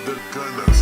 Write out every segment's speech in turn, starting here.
The Gunners.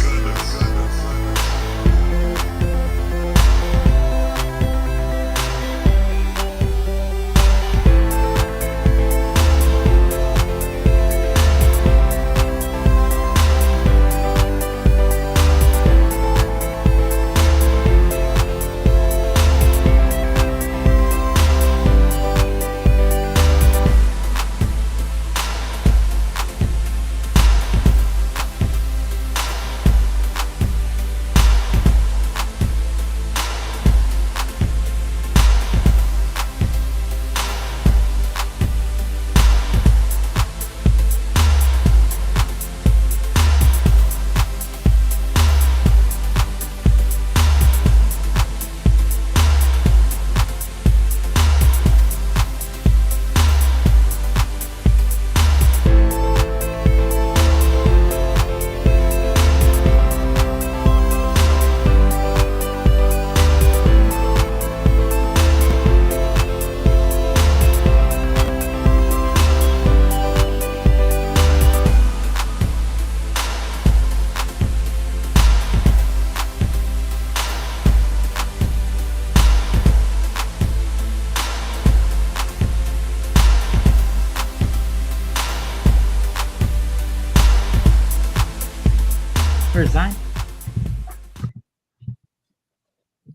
Resign.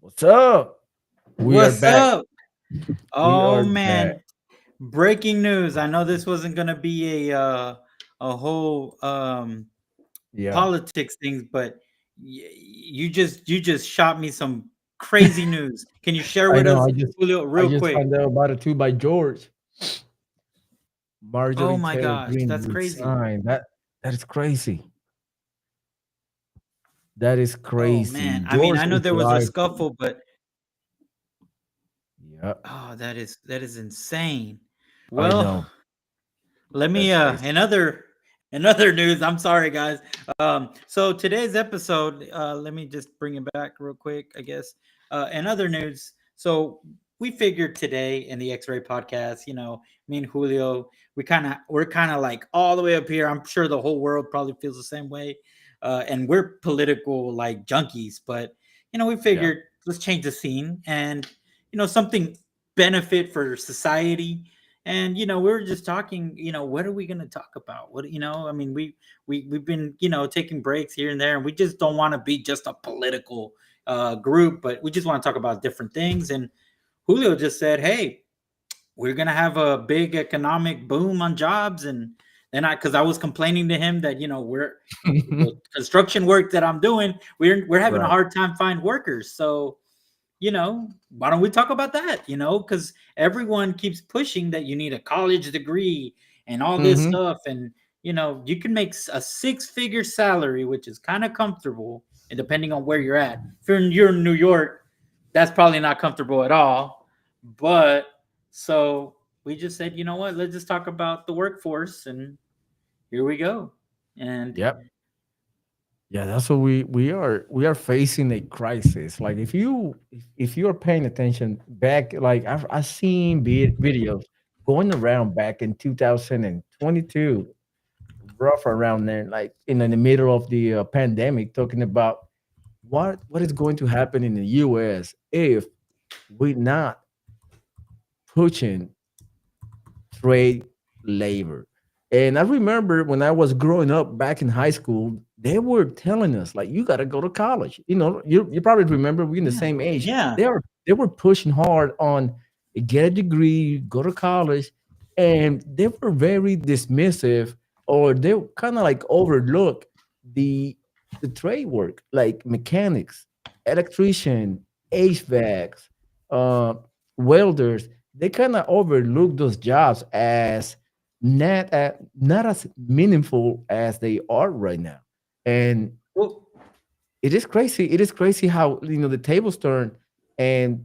What's up? We are What's back. up? We Oh are back. man, breaking news. I know this wasn't gonna be a whole Yeah. politics things, but you just shot me some crazy news. Can you share I with know. us, I just Julio, I real just quick? found out about it too by George. Oh Marjorie my Taylor gosh, Greene that's crazy. resigned. That is crazy. That is Oh crazy. man, I mean, George I know is there was a alive. scuffle, but Yeah, oh, that is insane. I Well, know. let me That's crazy. another news. I'm sorry, guys. So today's episode, let me just bring it back real quick. I guess in other news. So we figured today in the X-Ray podcast, me and Julio, we're kind of like all the way up here. I'm sure the whole world probably feels the same way, and we're political like junkies. But we Yeah. figured let's change the scene and something benefit for society. And we were just talking, what are we going to talk about? What, I mean, we've been taking breaks here and there, and we just don't want to be just a political group, but we just want to talk about different things. And Julio just said, hey, we're going to have a big economic boom on jobs. And then because I was complaining to him that we're the construction work that I'm doing, we're having a Right. hard time find workers. So why don't we talk about that? Because everyone keeps pushing that you need a college degree and all this Mm-hmm. stuff. And, you can make a six-figure salary, which is kind of comfortable. And depending on where you're at, if you're in New York, that's probably not comfortable at all. But so we just said, you know what? Let's just talk about the workforce. And here we go. And Yep. Yeah, that's what we are facing a crisis. Like if you're paying attention back, like I've seen videos going around back in 2022, rough around there, like in the middle of the pandemic, talking about what is going to happen in the U.S. if we're not pushing trade labor. And I remember when I was growing up back in high school, they were telling us like you got to go to college. You probably remember we're in the yeah, same age. yeah, They were pushing hard on get a degree, go to college, and they were very dismissive, or they kind of like overlook the the trade work like mechanics, electrician, HVACs, uh, welders. They kind of overlook those jobs as not as meaningful as they are right now. And well, it is crazy. It is crazy how the tables turn, and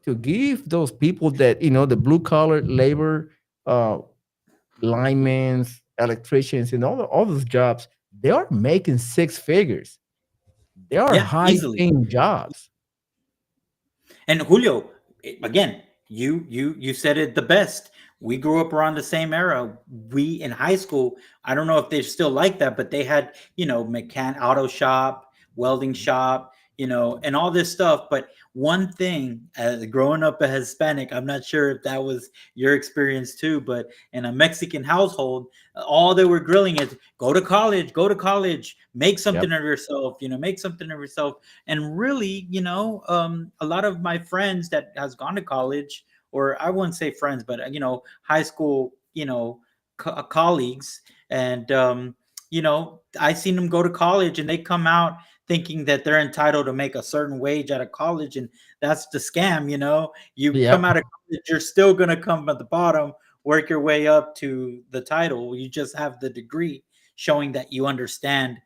to give those people that the blue collar labor, uh, linemen, electricians, and all those jobs, they are making six figures. They are yeah, high easily. paying jobs. And Julio, again, you said it the best. we grew up around the same era. We in high school, I don't know if they're still like that, but they had, auto shop, welding shop, and all this stuff. But one thing, growing up a Hispanic, I'm not sure if that was your experience too, but in a Mexican household, all they were grilling is go to college, make something Yep. of yourself, make something of yourself. And really, a lot of my friends that has gone to college, or I wouldn't say friends, but high school, colleagues, and I seen them go to college and they come out thinking that they're entitled to make a certain wage out of college, and that's the scam. You come Yep. out of college, you're still gonna come at the bottom, work your way up to the title. You just have the degree showing that you understand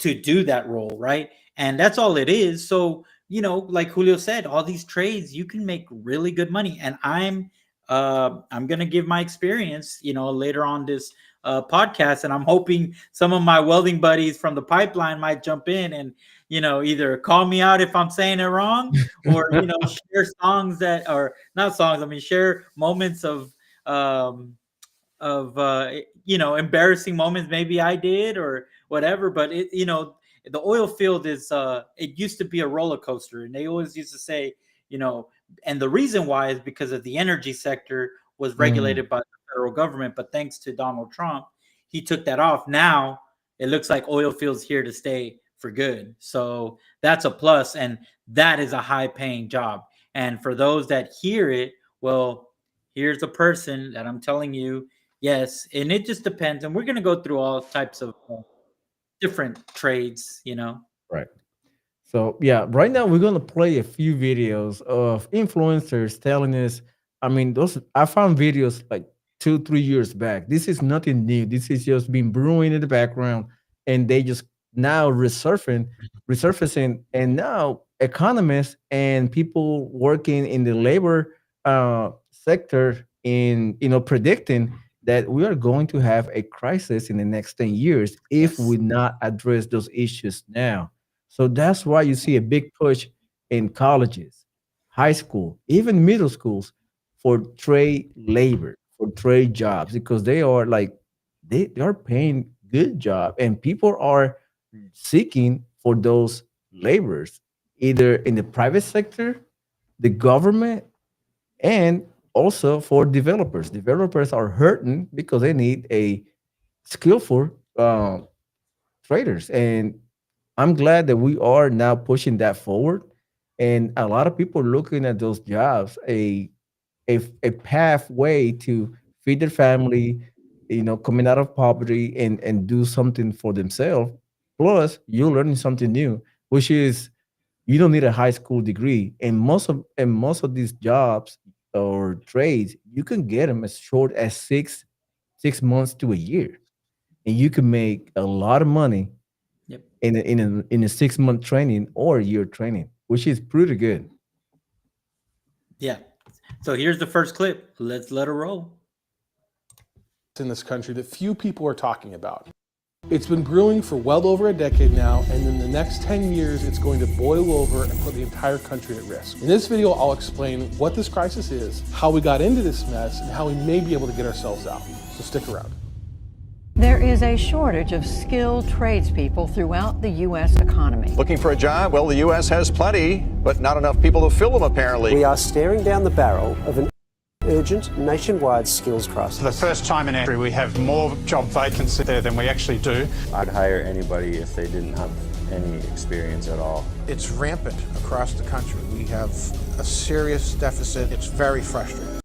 to do that role, right? And that's all it is. So, like Julio said, all these trades you can make really good money. And I'm gonna give my experience, later on this podcast, and I'm hoping some of my welding buddies from the pipeline might jump in and either call me out if I'm saying it wrong, or share songs that are not songs. I mean, share moments um, of embarrassing moments maybe I did or whatever. But the oil field is it used to be a roller coaster, and they always used to say, and the reason why is because of the energy sector was Mm. regulated by the federal government, but thanks to Donald Trump, he took that off. Now it looks like oil fields here to stay for good, so that's a plus, and that is a high paying job. And for those that hear it, well, here's a person that I'm telling you. Yes, and it just depends, and we're gonna go through all types of different trades. Right. So yeah, right now we're gonna play a few videos of influencers telling us. I mean, those I found videos like 2, 3 years back. This is nothing new. This is just been brewing in the background, and they just now resurfacing, and now economists and people working in the labor sector in predicting that we are going to have a crisis in the next 10 years if Yes. we not address those issues now. So that's why you see a big push in colleges, high school, even middle schools for trade labor, for trade jobs, because they are like they are paying good job and people are seeking for those laborers, either in the private sector, the government, and also for developers. Developers are hurting because they need a skillful traders. And I'm glad that we are now pushing that forward. And a lot of people looking at those jobs, a pathway to feed their family, coming out of poverty and do something for themselves. Plus, you're learning something new, which is you don't need a high school degree. And most of these jobs or trades, you can get them as short as six months to a year, and you can make a lot of money Yep. in a 6 month training or a year training, which is pretty good. Yeah. So here's the first clip. Let's let her roll. In this country that few people are talking about. It's been brewing for well over a decade now, and in the next 10 years, it's going to boil over and put the entire country at risk. In this video, I'll explain what this crisis is, how we got into this mess, and how we may be able to get ourselves out. So stick around. There is a shortage of skilled tradespeople throughout the U.S. economy. Looking for a job? Well, the U.S. has plenty, but not enough people to fill them, apparently. We are staring down the barrel of an urgent nationwide skills crisis. For the first time in history, we have more job vacancies there than we actually do. I'd hire anybody if they didn't have any experience at all. It's rampant across the country. We have a serious deficit. It's very frustrating.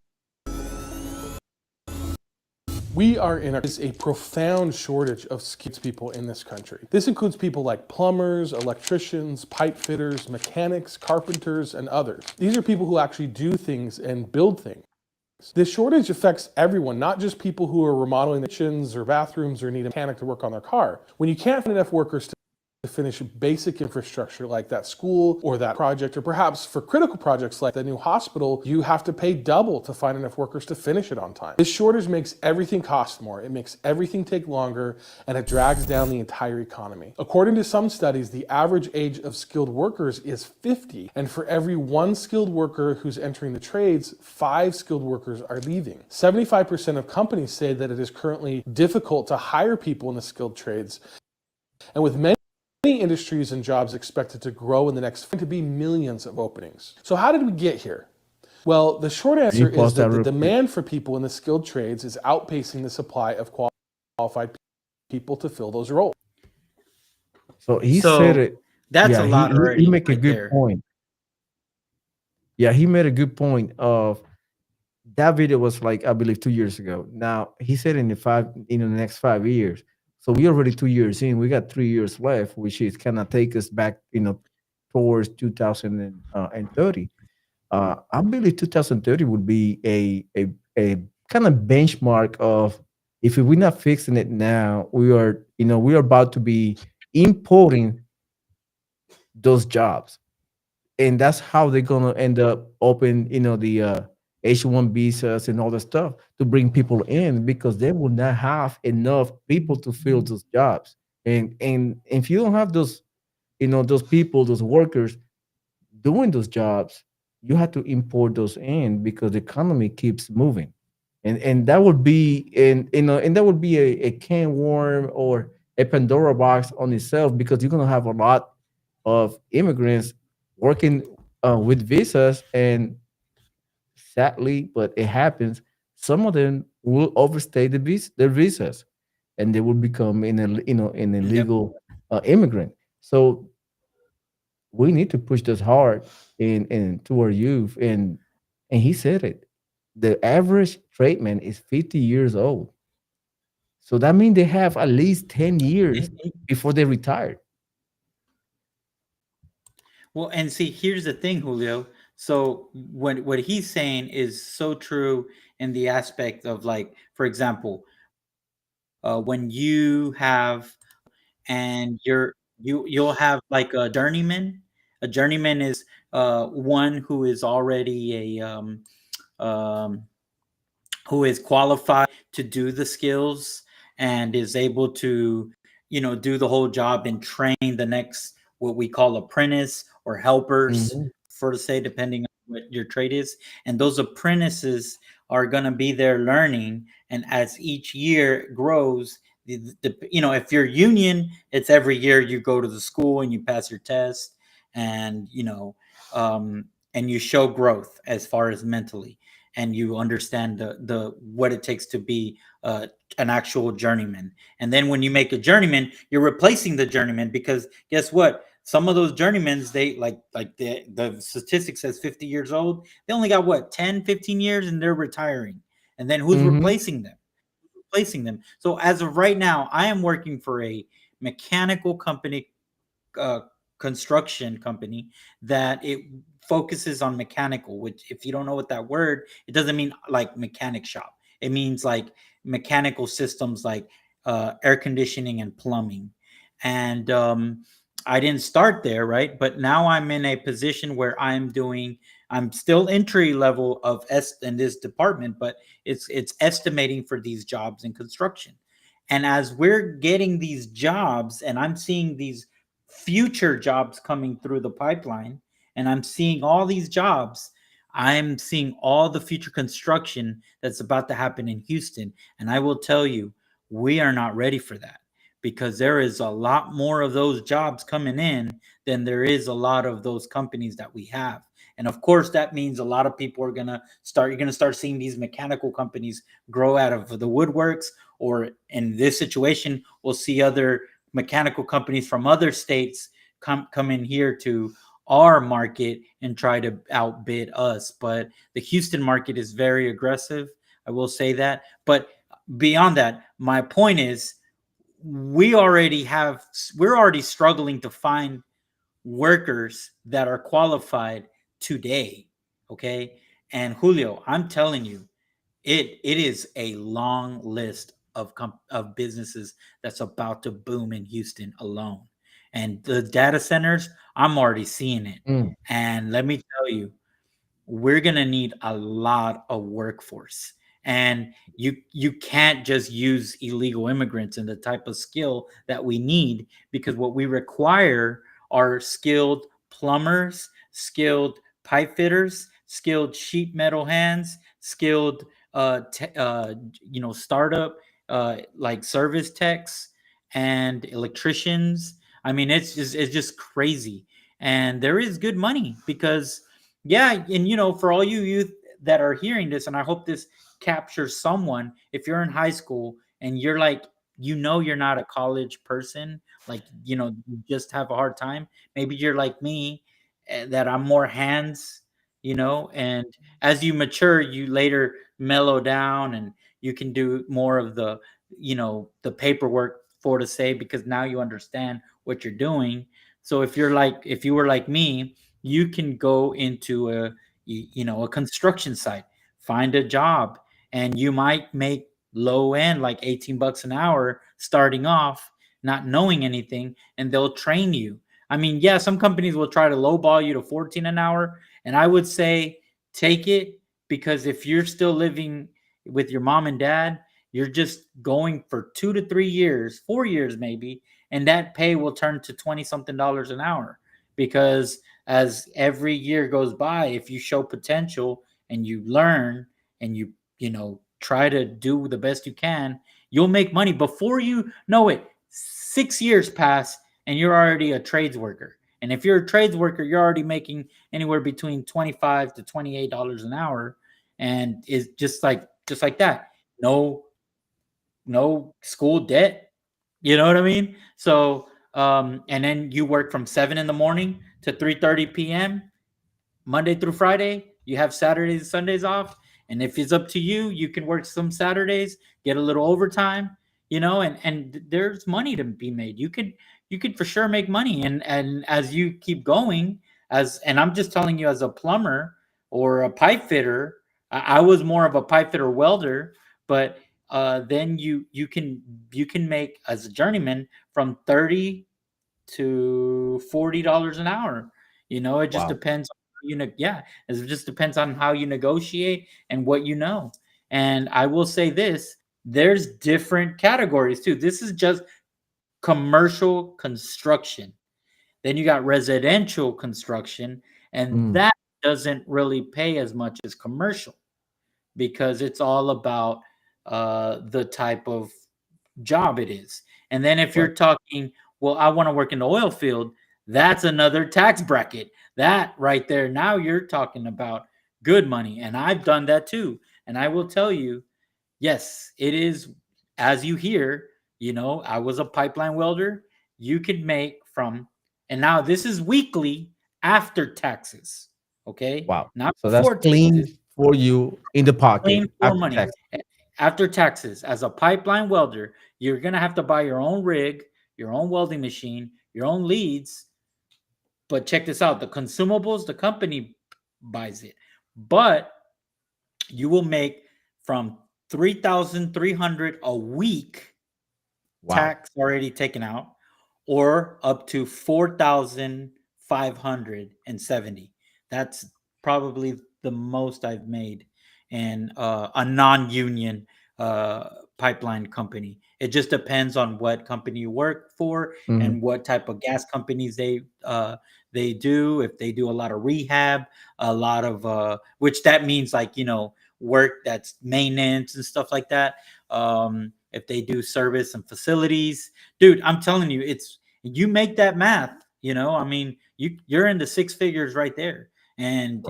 We are in a profound shortage of skilled people in this country. This includes people like plumbers, electricians, pipe fitters, mechanics, carpenters, and others. These are people who actually do things and build things. This shortage affects everyone, not just people who are remodeling the kitchens or bathrooms or need a mechanic to work on their car. When you can't find enough workers to finish basic infrastructure like that school or that project, or perhaps for critical projects like the new hospital, you have to pay double to find enough workers to finish it on time. This shortage makes everything cost more, it makes everything take longer, and it drags down the entire economy. According to some studies, the average age of skilled workers is 50, and for every one skilled worker who's entering the trades, 5 skilled workers are leaving. 75% of companies say that it is currently difficult to hire people in the skilled trades, and with many industries and jobs expected to grow in the next to be millions of openings. So how did we get here? Well, the short answer is that the demand for people in the skilled trades is outpacing the supply of qualified people to fill those roles. So he said it. That's a lot already. He make a good point. Yeah, he made a good point of that video was like, I believe 2 years ago. Now he said in the next 5 years. So we already 2 years in. We got 3 years left, which is kind of take us back, towards 2030. I believe 2030 would be a kind of benchmark of if we're not fixing it now, we are about to be importing those jobs, and that's how they're gonna end up open, the H-1 visas and all that stuff to bring people in, because they will not have enough people to fill those jobs. And if you don't have those, those people, those workers doing those jobs, you have to import those in because the economy keeps moving. And that would be that would be a can worm or a Pandora box on itself, because you're gonna have a lot of immigrants working with visas, and sadly, but it happens, some of them will overstay their visas, and they will become an illegal immigrant. So we need to push this hard in to our youth, and he said it. The average tradesman is 50 years old, so that means they have at least 10 years before they retire. Well, and see, here's the thing, Julio. So what he's saying is so true in the aspect of, like, for example, when you have and you'll have like a journeyman. A journeyman is one who is already who is qualified to do the skills and is able to, do the whole job and train the next, what we call apprentice or helpers, for to say, depending on what your trade is. And those apprentices are going to be there learning. And as each year grows, if you're union, it's every year you go to the school and you pass your test, and and you show growth as far as mentally, and you understand the what it takes to be an actual journeyman. And then when you make a journeyman, you're replacing the journeyman, because guess what? Some of those journeymans, they like the statistic says 50 years old. They only got what, 10, 15 years, and they're retiring. And then who's replacing them? So as of right now, I am working for a mechanical company, construction company, that it focuses on mechanical, which, if you don't know what that word, it doesn't mean like mechanic shop. It means like mechanical systems, like air conditioning and plumbing. And I didn't start there, right? But now I'm in a position where I'm still entry level in this department, but it's estimating for these jobs in construction. And as we're getting these jobs, and I'm seeing these future jobs coming through the pipeline, and I'm seeing all these jobs, I'm seeing all the future construction that's about to happen in Houston. And I will tell you, we are not ready for that, because there is a lot more of those jobs coming in than there is a lot of those companies that we have. And of course, that means a lot of people you're going to start seeing these mechanical companies grow out of the woodworks, or in this situation, we'll see other mechanical companies from other states come in here to our market and try to outbid us. But the Houston market is very aggressive, I will say that. But beyond that, my point is, we're already struggling to find workers that are qualified today. Okay. And Julio, I'm telling you, it is a long list of businesses that's about to boom in Houston alone. And the data centers, I'm already seeing it. Mm. And let me tell you, we're going to need a lot of workforce. And you can't just use illegal immigrants and the type of skill that we need, because what we require are skilled plumbers, skilled pipe fitters, skilled sheet metal hands, skilled startup like service techs and electricians. I mean, it's just crazy. And there is good money because, yeah, and for all you youth that are hearing this, and I hope this captures someone. If you're in high school and you're like, you're not a college person, like, you just have a hard time. Maybe you're like me, that I'm more hands, and as you mature, you later mellow down and you can do more of the paperwork for to say, because now you understand what you're doing. So if you were like me, you can go into a construction site, find a job, and you might make low end like 18 bucks an hour starting off, not knowing anything, and they'll train you. I mean, yeah, some companies will try to lowball you to 14 an hour, and I would say take it, because if you're still living with your mom and dad, you're just going for 2 to 3 years, 4 years maybe, and that pay will turn to 20 something dollars an hour, because as every year goes by, if you show potential and you learn and you try to do the best you can, you'll make money before you know it. 6 years pass and you're already a trades worker. And if you're a trades worker, you're already making anywhere between $25 to $28 an hour, and it's just like that. No school debt. You know what I mean? So and then you work from 7 in the morning to 3:30 p.m. Monday through Friday. You have Saturdays and Sundays off. And if it's up to you, you can work some Saturdays, get a little overtime, and there's money to be made. You could for sure make money. And as you keep going, and I'm just telling you, as a plumber or a pipe fitter, I was more of a pipe fitter welder, but then you can make, as a journeyman, from $30 to $40 an hour. It just depends on it just depends on how you negotiate and what you know. And I will say this, there's different categories too. This is just commercial construction. Then you got residential construction, and that doesn't really pay as much as commercial, because it's all about the type of job it is. And then if you're talking, well, I want to work in the oil field, that's another tax bracket. That right there, now you're talking about good money. And I've done that too. And I will tell you, yes, it is, as you hear, I was a pipeline welder. You could make and now this is weekly after taxes. Okay. Wow. Not so that's clean taxes. For you in the pocket. Clean for money. After taxes, as a pipeline welder, you're going to have to buy your own rig, your own welding machine, your own leads. But check this out. The consumables, the company buys it. But you will make from $3,300 a week, tax already taken out, or up to $4,570. That's probably the most I've made in a non-union pipeline company. It just depends on what company you work for and what type of gas companies they do. If they do a lot of rehab, a lot of which that means like work that's maintenance and stuff like that. If they do service and facilities, dude, I'm telling you, you make that math. I mean, you're in the 6 figures right there, and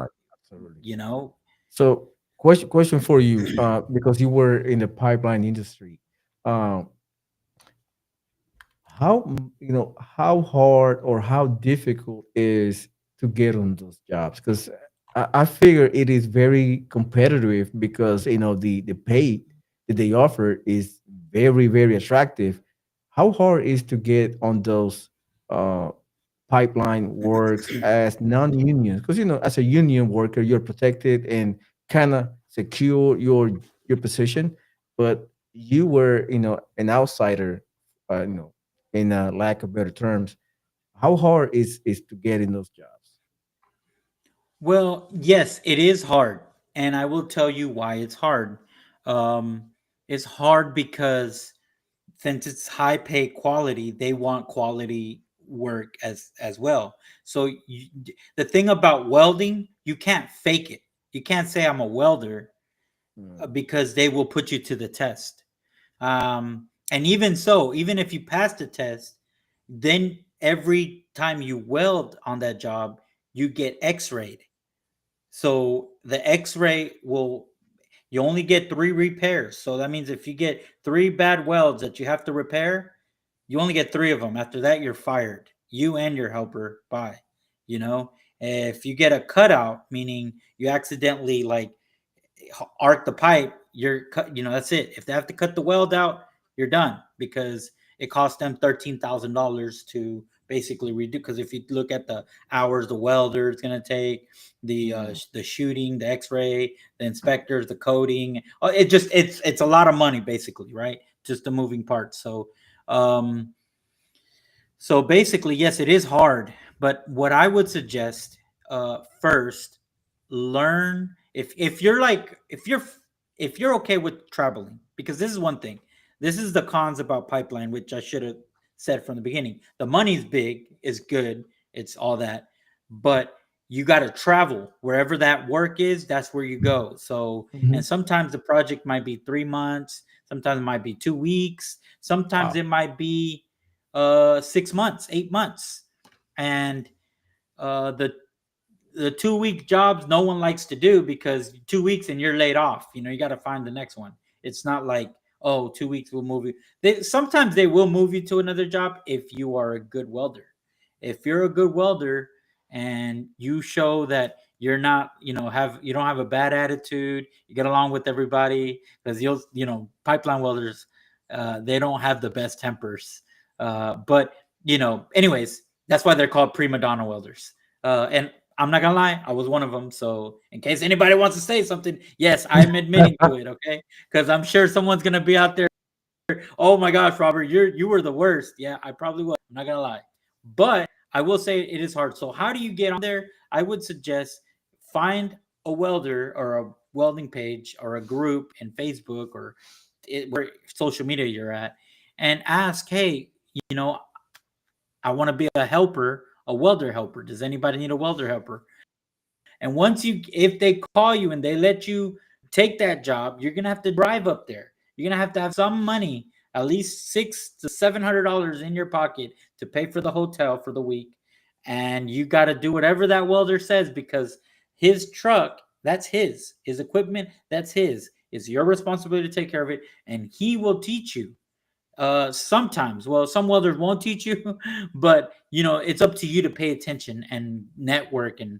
So question for you, because you were in the pipeline industry. How hard or how difficult is to get on those jobs? Because I figure it is very competitive, because the pay that they offer is very, very attractive. How hard is to get on those pipeline works as non-union? Because as a union worker, you're protected and kind of secure your position, but you were an outsider, in lack of better terms. How hard is to get in those jobs? Well, yes, it is hard, and I will tell you why it's hard. It's hard because since it's high pay quality, they want quality work as well. So the thing about welding, you can't fake it. You can't say I'm a welder because they will put you to the test. And even so, even if you pass the test, then every time you weld on that job, you get X-rayed. So the X-ray will you only get 3 repairs. So that means if you get 3 bad welds that you have to repair, you only get 3 of them. After that, you're fired. You and your helper, bye. You know, if you get a cutout, meaning you accidentally like arc the pipe, you're cut, that's it. If they have to cut the weld out, you're done because it costs them $13,000 to basically redo. Because if you look at the hours the welder is going to take, the shooting, the X-ray, the inspectors, the coding, it's a lot of money basically, right? Just the moving parts. So basically, yes, it is hard. But what I would suggest, first, learn if you're okay with traveling, because this is one thing. This is the cons about pipeline, which I should have said from the beginning. The money's big, is good, it's all that, but you got to travel wherever that work is. That's where you go. So, and sometimes the project might be 3 months, sometimes it might be 2 weeks, sometimes it might be 6 months, 8 months, and the 2-week jobs no one likes to do because 2 weeks and you're laid off. You got to find the next one. It's not like, oh, 2 weeks will move you. Sometimes they will move you to another job if you are a good welder. If you're a good welder and you show that you're not, you don't have a bad attitude, you get along with everybody, because pipeline welders, they don't have the best tempers. But anyways, that's why they're called prima donna welders. And I'm not gonna lie, I was one of them. So in case anybody wants to say something, yes, I'm admitting to it, okay? Because I'm sure someone's gonna be out there. Oh my gosh, Robert, you were the worst. Yeah, I probably was. I'm not gonna lie, but I will say it is hard. So how do you get on there? I would suggest find a welder or a welding page or a group in Facebook or where social media you're at, and ask, hey, I want to be a helper, a welder helper. Does anybody need a welder helper? And if they call you and they let you take that job, you're gonna have to drive up there. You're gonna have to have some money, at least $600 to $700 in your pocket to pay for the hotel for the week. And you got to do whatever that welder says, because his truck, that's his equipment, that's his. It's your responsibility to take care of it, and he will teach you. Sometimes, well, some welders won't teach you, but it's up to you to pay attention and network and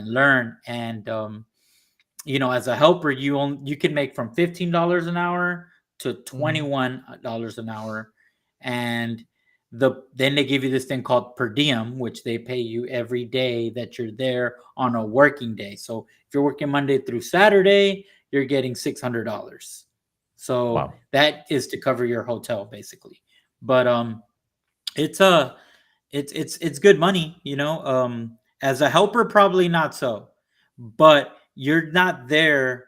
learn. And as a helper, you can make from $15 an hour to $21 an hour, and then they give you this thing called per diem, which they pay you every day that you're there on a working day. So if you're working Monday through Saturday, you're getting $600. So that is to cover your hotel basically. But it's good money, as a helper, probably not so, but you're not there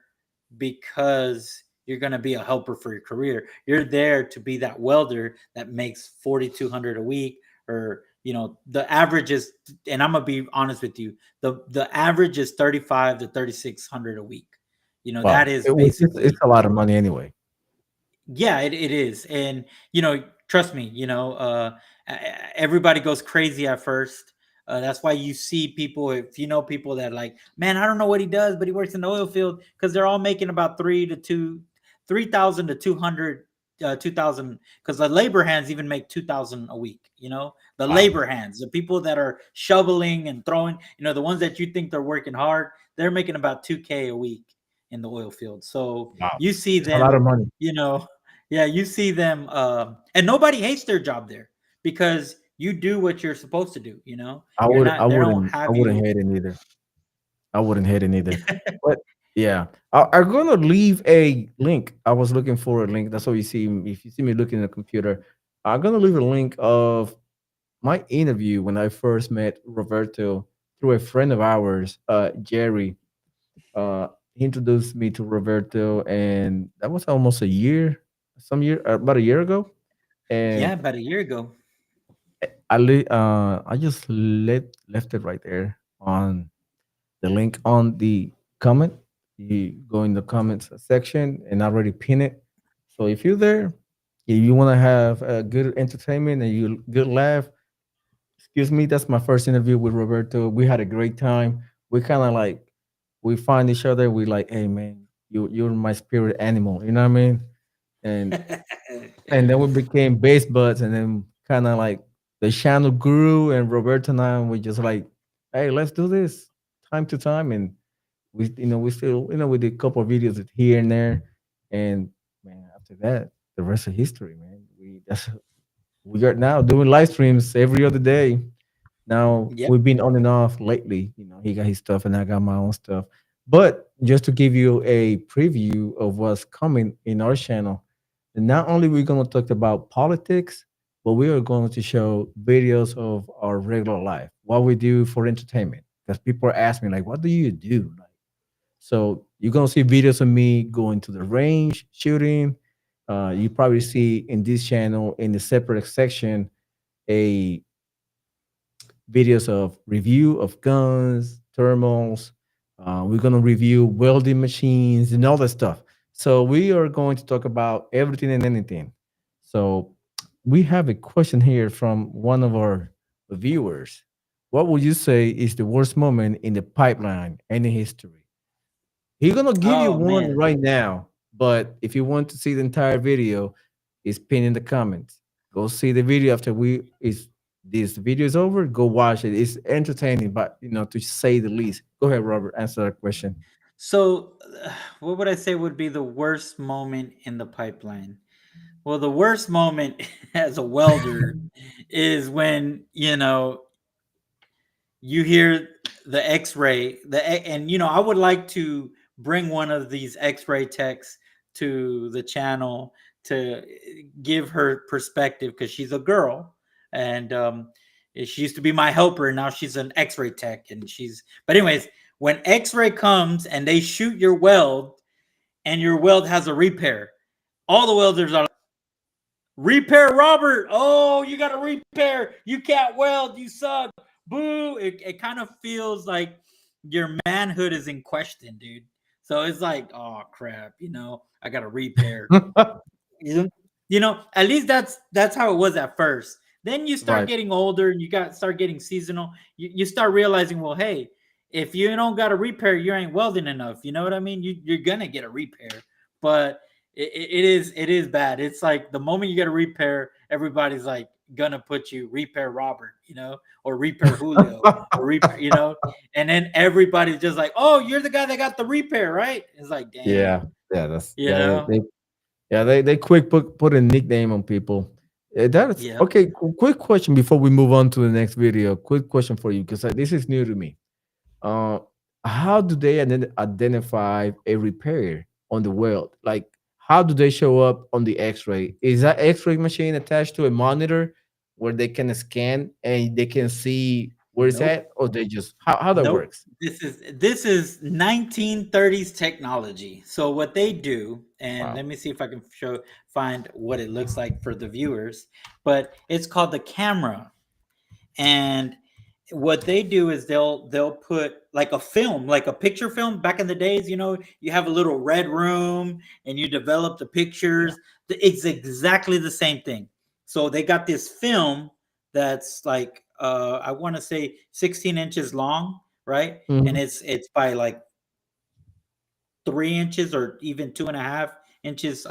because you're going to be a helper for your career. You're there to be that welder that makes $4,200 a week, or the average is, and I'm gonna be honest with you, the average is $3,500 to $3,600 a week. That is basically, it's a lot of money anyway. Yeah, it is. And trust me, everybody goes crazy at first. That's why you see people, if people that like, man, I don't know what he does, but he works in the oil field, because they're all making about 3,000 to 200, 2,000, because the labor hands even make 2,000 a week. The labor hands, the people that are shoveling and throwing, the ones that you think they're working hard, they're making about $2,000 a week in the oil field. So you see them, a lot of money. Yeah, you see them, and nobody hates their job there, because you do what you're supposed to do. I wouldn't hate it either. I wouldn't hate it either. But yeah, I'm gonna leave a link. I was looking for a link. That's what you see. If you see me looking at the computer, I'm gonna leave a link of my interview when I first met Roberto through a friend of ours, Jerry. He introduced me to Roberto, and that was almost a year, about a year ago. Yeah, And about a year ago. I just left it right there on the link on the comment. You go in the comments section and I already pin it. So if you're there, if you want to have a good entertainment and you good laugh, excuse me, that's my first interview with Roberto. We had a great time. We kind of like we find each other. We like, hey man, you're my spirit animal. You know what I mean? And and then we became base buds, and then kind of like the channel grew, and Roberto and I we just like, hey, let's do this time to time, and we still we did a couple of videos here and there, and man, after that, the rest of history, man. We are now doing live streams every other day. Now Yep. we've been on and off lately. He got his stuff and I got my own stuff. But just to give you a preview of what's coming in our channel, not only we're going to talk about politics, but we are going to show videos of our regular life, what we do for entertainment. Because people are asking me, like, what do you do? Like, so you're gonna see videos of me going to the range, shooting. You probably see in this channel in the separate section a videos of review of guns, thermals. We're gonna review welding machines and all that stuff. So we are going to talk about everything and anything. So we have a question here from one of our viewers. What would you say is the worst moment in the pipeline in history? He's gonna give you Oh one man. right now, but if you want to see the entire video, it's pinned in the comments. Go see the video after we is this video is over. Go watch it. It's entertaining, but to say the least. Go ahead, Robert. Answer that question. So, what would I say would be the worst moment in the pipeline? Well, the worst moment as a welder is when you hear the X-ray, and I would like to bring one of these X-ray techs to the channel to give her perspective because she's a girl, and she used to be my helper, and now she's an X-ray tech, and But anyways, when X-ray comes and they shoot your weld, and your weld has a repair, all the welders are repair Robert. Oh, you got to repair. You can't weld. You suck. Boo. It kind of feels like your manhood is in question, dude. So it's like, oh crap, I got to repair. At least that's how it was at first. Then you start Right. getting older and start getting seasonal. You start realizing, well, hey, if you don't got a repair, you ain't welding enough. You know what I mean? You're gonna get a repair, but it is bad. It's like the moment you get a repair, everybody's like gonna put you repair Robert, or repair Julio, or repair, and then everybody's just like, oh, you're the guy that got the repair, right? It's like, damn, Yeah, that's you yeah. know, They quick put a nickname on people. That is yeah. okay. Quick question before we move on to the next video. Quick question for you because this is new to me. Uh, how do they identify a repair on the weld? Like, how do they show up on the X-ray? Is that X-ray machine attached to a monitor where they can scan and they can see where it's Nope. at, or they just how that Nope. works? This is 1930s technology. So what they do, and Wow. let me see if I can find what it looks like for the viewers, but it's called the camera. And what they do is they'll put like a film, like a picture film. Back in the days, you have a little red room and you develop the pictures. It's exactly the same thing. So they got this film that's like I want to say 16 inches long, right? And Mhm. it's by like 3 inches or even 2.5 inches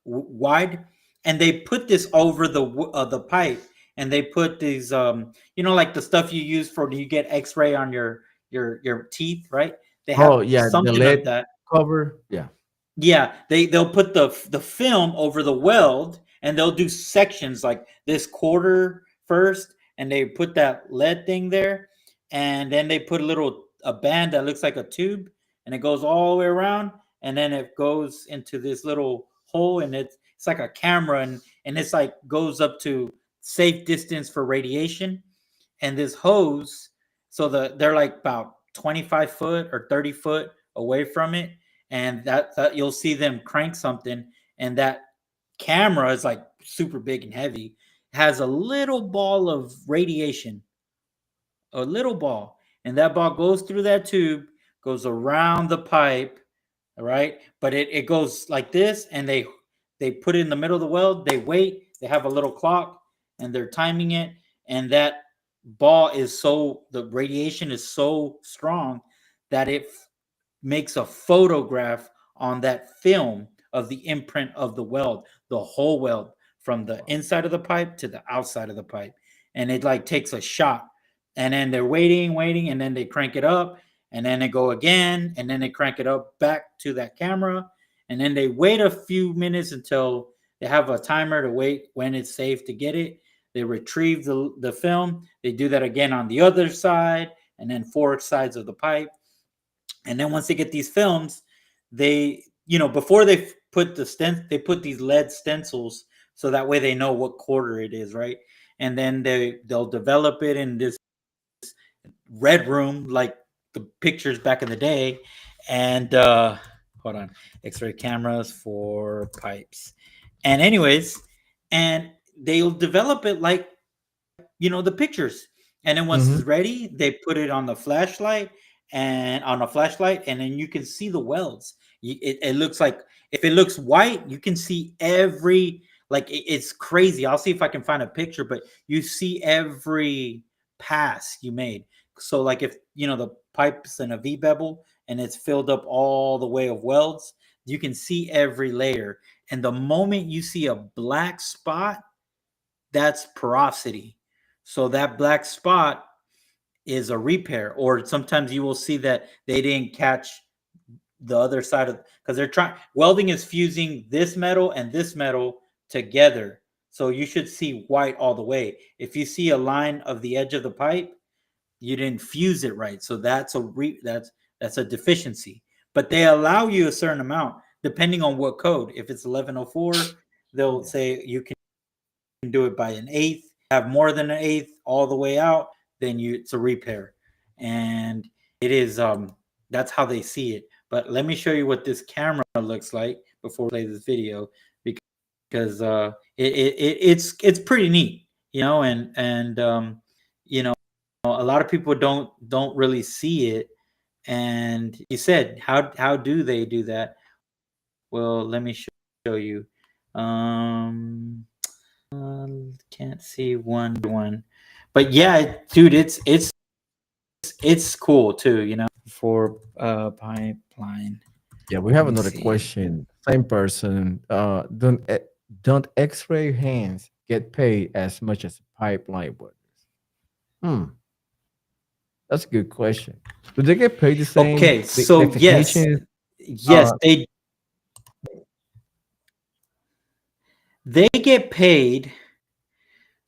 wide, and they put this over the pipe, and they put these like the stuff you use for you get X-ray on your teeth, right? They Oh have yeah, the something of lead that. cover. Yeah. Yeah, they'll put the film over the weld, and they'll do sections like this quarter first, and they put that lead thing there, and then they put a band that looks like a tube, and it goes all the way around, and then it goes into this little hole, and it's like a camera, and it's like goes up to safe distance for radiation, and this hose, so they're like about 25 foot or 30 foot away from it, and that you'll see them crank something, and that camera is like super big and heavy, has a little ball of radiation, a little ball, and that ball goes through that tube, goes around the pipe, all right, but it goes like this, and they put it in the middle of the weld, they wait, they have a little clock, and they're timing it, and that ball is the radiation is so strong that it makes a photograph on that film of the imprint of the weld, the whole weld, from the inside of the pipe to the outside of the pipe, and it like takes a shot, and then they're waiting, and then they crank it up, and then they go again, and then they crank it up back to that camera, and then they wait a few minutes until they have a timer to wait when it's safe to get it. They retrieve the film. They do that again on the other side, and then 4 sides of the pipe. And then once they get these films, they, before they put they put these lead stencils, so that way they know what quarter it is, right? And then they'll develop it in this red room, like the pictures back in the day. And hold on, X-ray cameras for pipes. And anyways, and they'll develop it like, the pictures. And then once it's ready, they put it on the flashlight, and then you can see the welds. It looks like, if it looks white, you can see every, like, it's crazy. I'll see if I can find a picture, but you see every pass you made. So like if, the pipe's in a V-bevel and it's filled up all the way of welds, you can see every layer. And the moment you see a black spot, that's porosity. So that black spot is a repair, or sometimes you will see that they didn't catch the other side of, because welding is fusing this metal and this metal together. So you should see white all the way. If you see a line of the edge of the pipe, you didn't fuse it right. So that's a deficiency. But they allow you a certain amount depending on what code. If it's 1104, they'll say you can do it by an eighth. Have more than an eighth all the way out, then it's a repair. And it is that's how they see it. But let me show you what this camera looks like before we play this video, because it's pretty neat, and a lot of people don't really see it. And you said, how do they do that? Well, let me show you. Can't see one, but yeah, dude, it's cool too, for pipeline. Yeah, we have another question. Same person. Don't X-ray hands get paid as much as pipeline workers? That's a good question. Do they get paid the same? Okay, so yes, they get paid.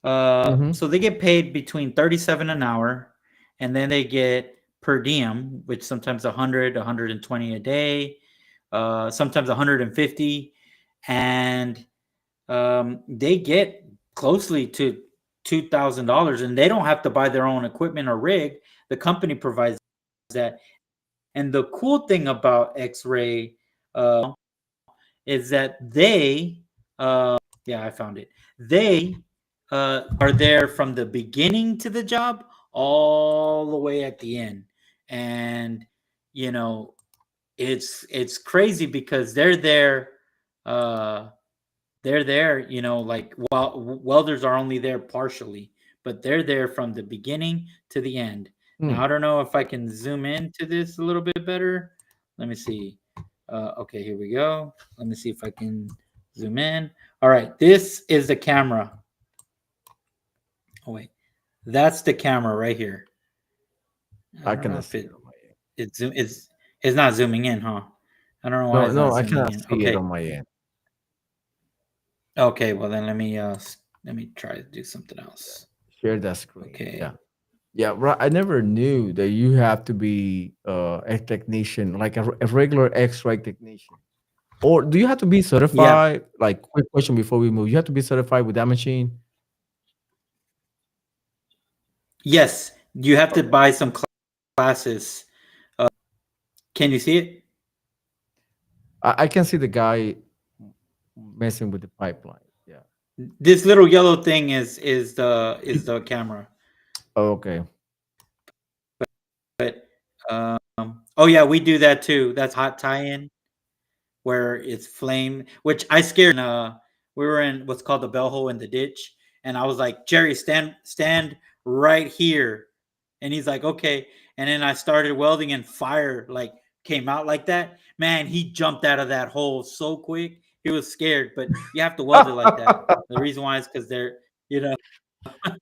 So they get paid between 37 an hour, and then they get per diem, which sometimes 100, 120 a day, sometimes 150, and they get closely to $2,000, and they don't have to buy their own equipment or rig. The company provides that. And the cool thing about X-ray is that they, I found it. They are there from the beginning to the job all the way at the end. And, it's crazy because they're there, like, welders are only there partially, but they're there from the beginning to the end. Now, I don't know if I can zoom into this a little bit better. Let me see. Okay, here we go. Let me see if I can zoom in. All right, this is the camera. Oh, wait. That's the camera right here. I cannot see it. It's not zooming in, huh? I don't know why. No, I cannot see it on my end. Okay, well then let me try to do something else. Share that screen. Okay. Yeah, right. I never knew that you have to be a technician, like a regular X-ray technician. Or do you have to be certified? Like, quick question before we move. You have to be certified with that machine? Yes, you have to buy some classes. Can you see it? I can see the guy messing with the pipeline. Yeah. This little yellow thing is the camera. Oh, okay. But oh yeah, we do that too. That's hot tie-in where it's flame, which I scared. We were in what's called the bell hole in the ditch, and I was like, Jerry, stand right here, and he's like, okay. And then I started welding, and fire like came out like that. Man, he jumped out of that hole so quick. He was scared, but you have to weld it like that. The reason why is because they're, you know,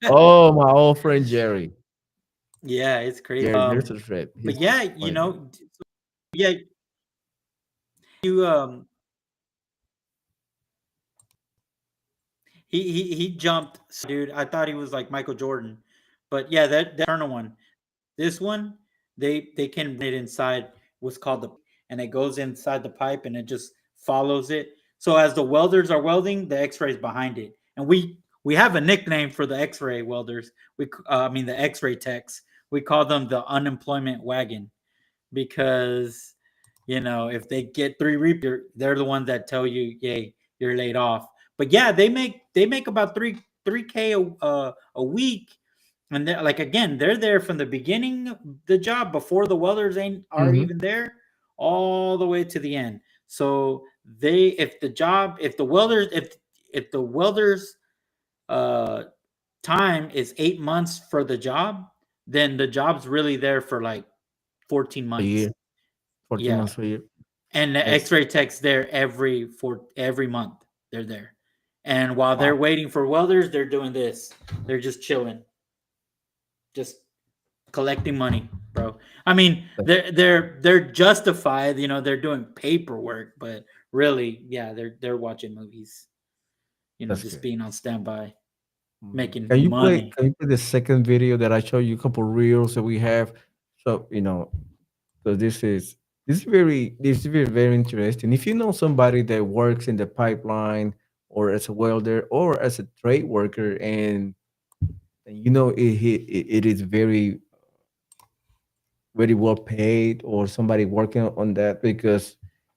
Oh, my old friend Jerry. yeah, it's crazy. Jerry, there's a threat. But yeah, you know, yeah, you he jumped, dude. I thought he was like Michael Jordan, but yeah, that Turner one, this one, they can put it inside what's called the, and it goes inside the pipe and it just follows it. So as the welders are welding, the X-ray is behind it, and we have a nickname for the X-ray welders. I mean the X-ray techs. We call them the unemployment wagon, because you know if they get 3 reapers, they're the ones that tell you, "Yay, you're laid off." But yeah, they make about 3K a week, and they're like, again, they're there from the beginning of the job before the welders are even there, all the way to the end. So if the welders time is 8 months for the job, then the job's really there for like 14 months. A year. 14 Yeah. months a year. And the That's- X-ray tech's there every month. They're there. And while they're waiting for welders, they're doing this. They're just chilling. Just collecting money, bro. I mean, they're justified, you know, they're doing paperwork, but really, yeah, they're watching movies. You know, That's just good. being on standby, making Can you money. play the second video that I showed you, a couple reels that we have? So, you know, so this is very interesting. If you know somebody that works in the pipeline or as a welder or as a trade worker, and you know it is very well paid, or somebody working on that, because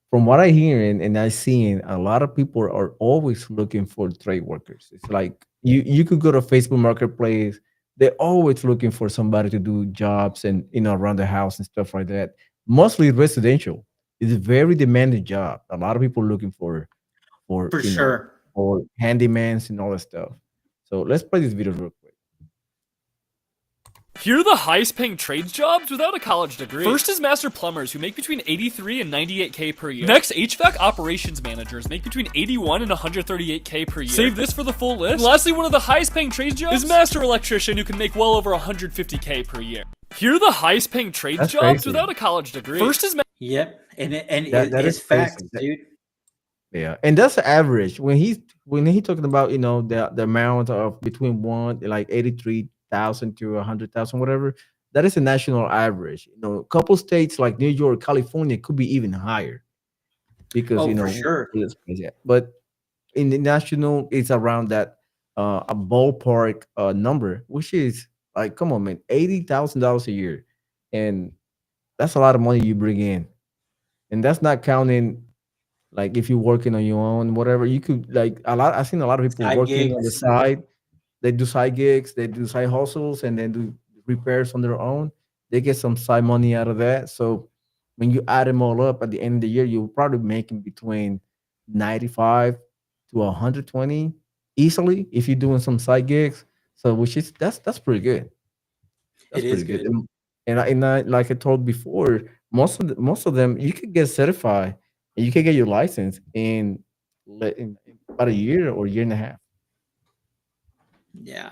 from what I hear and I seen, a lot of people are always looking for trade workers. It's like you could go to Facebook Marketplace. They're always looking for somebody to do jobs and, you know, around the house and stuff like that. Mostly residential. It's a very demanding job. A lot of people looking for For you know, sure. for handymans and all that stuff. So let's play this video real quick. Here are the highest paying trades jobs without a college degree. First is master plumbers, who make between 83 and 98K per year. Next, HVAC operations managers make between 81 and 138K per year. Save this for the full list. And lastly, one of the highest paying trades jobs is master electrician, who can make well over 150K per year. Here are the highest paying trades That's jobs crazy. without a college degree. First is Yep. And That it's is facts, crazy. That- dude. Yeah, and that's the average. When he talking about, you know, the amount of between one like 83,000 to 100,000, whatever. That is a national average. You know, a couple states like New York, California could be even higher, because Oh, you know, for sure. yeah. But in the national, it's around that a ballpark number, which is like, come on, man, $80,000 a year, and that's a lot of money you bring in, and that's not counting like if you're working on your own, whatever. You could like a lot. I've seen a lot of people Side working on the gigs. side. They do side gigs, they do side hustles, and then do repairs on their own. They get some side money out of that. So when you add them all up at the end of the year, you're probably making between 95 to 120 easily if you're doing some side gigs. So which is that's pretty good. That's It is pretty good. good. And I like I told before, most of them you could get certified and you can get your license in about a year or year and a half. Yeah.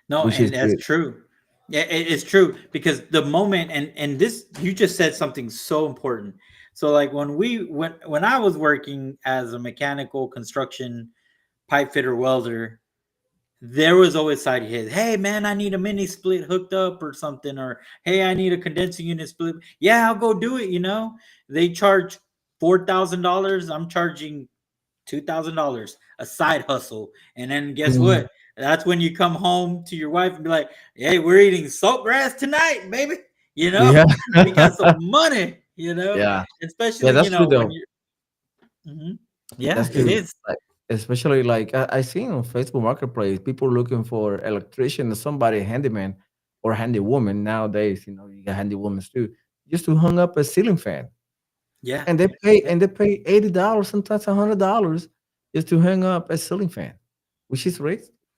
No, Which is and that's good. true. Yeah, it's true, because the moment, and this, you just said something so important. So like when I was working as a mechanical construction pipe fitter welder, there was always side hits. Hey man, I need a mini split hooked up or something, or hey, I need a condensing unit split. Yeah, I'll go do it. You know, they charge $4,000. I'm charging $2,000, a side hustle. And then guess Mhm. what? That's when you come home to your wife and be like, "Hey, we're eating saltgrass tonight, baby." You know, Yeah. we got some money. You know, Yeah. especially That's true when though. you're. Mhm. Yeah, That's it true. is. Like, especially like I seen on Facebook Marketplace, people looking for electrician or somebody, handyman or handy woman nowadays. You got handy women too, just to hang up a ceiling fan, Yeah, and they pay $80, sometimes $100 just to hang up a ceiling fan, which is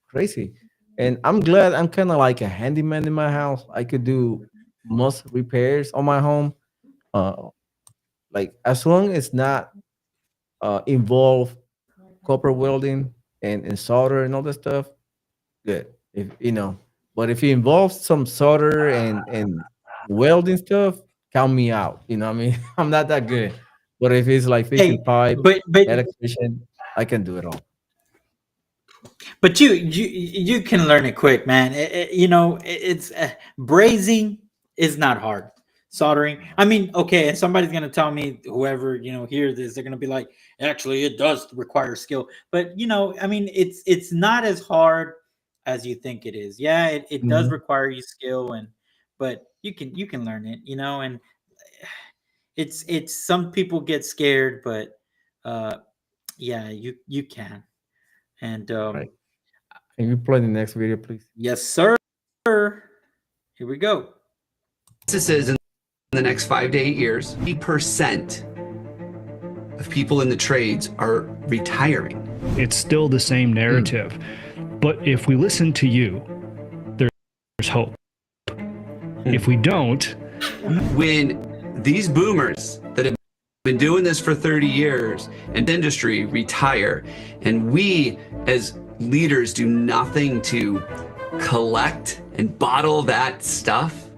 crazy. And I'm glad I'm kind of like a handyman in my house. I could do most repairs on my home. Uh, like as long as not involve copper welding and solder and all that stuff, good. But if it involves some solder and welding stuff, count me out. You know what I mean? I'm not that good. But if it's like hey, fixing pipe, but electrician, I can do it all. But you can learn it quick, man. It's brazing is not hard. Soldering, I mean, okay, and somebody's gonna tell me, whoever hears this, they're gonna be like, actually, it does require skill. But I mean, it's not as hard as you think it is. Yeah, it does Mhm. require you skill, but you can learn it. And it's some people get scared, but yeah, you can. And Right. Can you play the next video, please? yes, sir. Here we go. This is in the next 5 to 8 years, 80% of people in the trades are retiring. It's still the same narrative. But if we listen to you, there's hope. If we don't, when these boomers that have been doing this for 30 years and industry retire, and we as leaders do nothing to collect and bottle that stuff,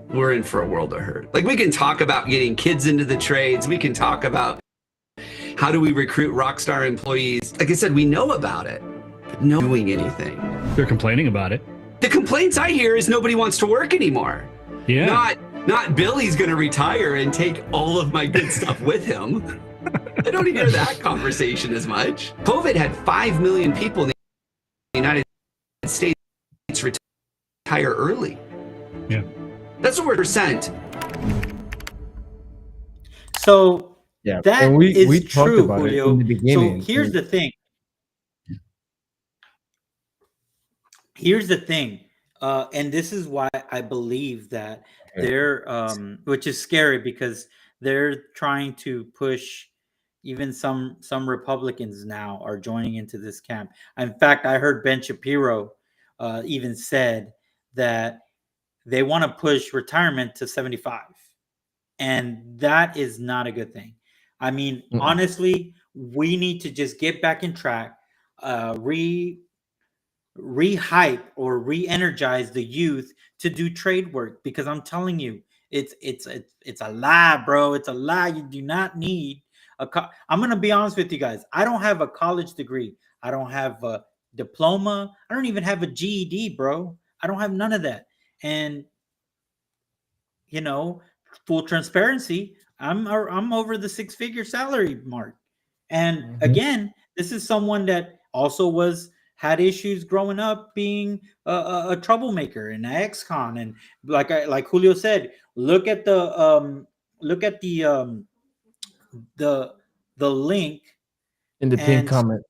we're in for a world of hurt. Like, we can talk about getting kids into the trades. We can talk about how do we recruit rock star employees. Like I said, we know about it, but no doing anything. they're complaining about it. The complaints I hear is nobody wants to work anymore. Yeah. Not Billy's going to retire and take all of my good stuff with him. I don't hear that conversation as much. COVID had 5 million people in the United States retire early. Yeah. That's what we're percent. So Yeah, that and we is talked true, about it Julio. in the beginning. So here's the thing. Here's the thing, and this is why I believe that they're, which is scary, because they're trying to push. Even some Republicans now are joining into this camp. In fact, I heard Ben Shapiro even said that they want to push retirement to 75, and that is not a good thing. I mean, honestly, we need to just get back in track, rehype or re-energize the youth to do trade work, because I'm telling you, it's a lie, bro. It's a lie. You do not need I'm gonna be honest with you guys. I don't have a college degree. I don't have a diploma. I don't even have a GED, bro. I don't have none of that. And full transparency, I'm over the 6-figure salary mark. And again, this is someone that also had issues growing up, being a troublemaker and an ex-con. And like Julio said, look at the link in the pinned comment.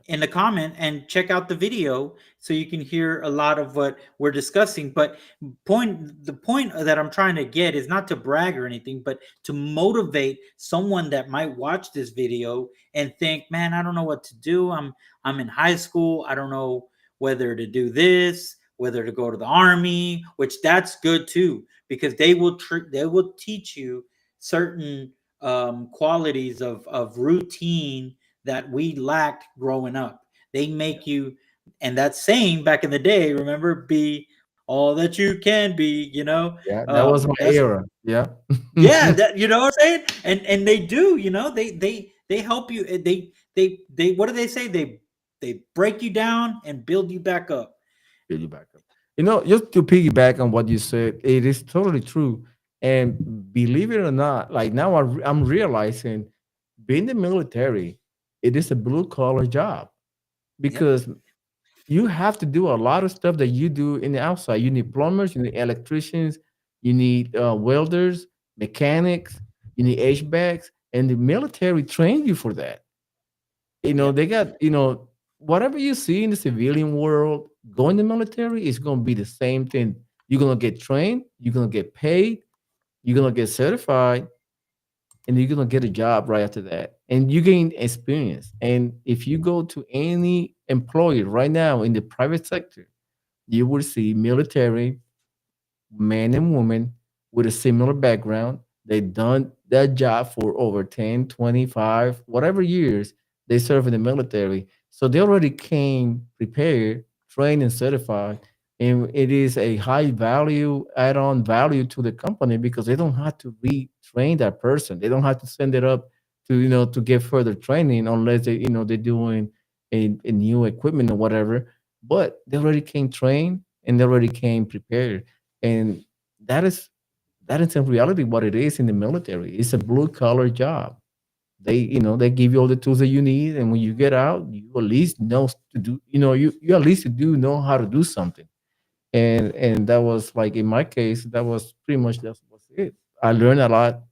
In the comment, and check out the video so you can hear a lot of what we're discussing. But the point that I'm trying to get is not to brag or anything, but to motivate someone that might watch this video and think, man, I don't know what to do. I'm in high school. I don't know whether to do this, whether to go to the army, which that's good too, because they will teach you certain qualities of routine that we lacked growing up. They make you, and that saying back in the day, remember, be all that you can be, Yeah, that was my era. Yeah. Yeah, that, you know what I'm saying? And they do, they help you. They what do they say? They break you down and build you back up. Build you back up. Just to piggyback on what you said, it is totally true. And believe it or not, like now I'm realizing being in the military, it is a blue collar job, because you have to do a lot of stuff that you do in the outside. You need plumbers, you need electricians, you need welders, mechanics, you need HVACs, and the military trained you for that. They got, whatever you see in the civilian world, going to the military is going to be the same thing. You're going to get trained, you're going to get paid, you're going to get certified, and you're going to get a job right after that. And you gain experience. And if you go to any employer right now in the private sector, you will see military men and women with a similar background. They've done that job for over 10, 25, whatever years they serve in the military. So they already came prepared, trained, and certified. And it is a high value, add-on value to the company because they don't have to retrain that person. They don't have to send it up to get further training unless they're doing a new equipment or whatever. But they already came trained and they already came prepared. And that is in reality what it is in the military. It's a blue collar job. They give you all the tools that you need, and when you get out, you at least know to do. You at least do know how to do something. And that was like in my case, that was pretty much that was it. I learned a lot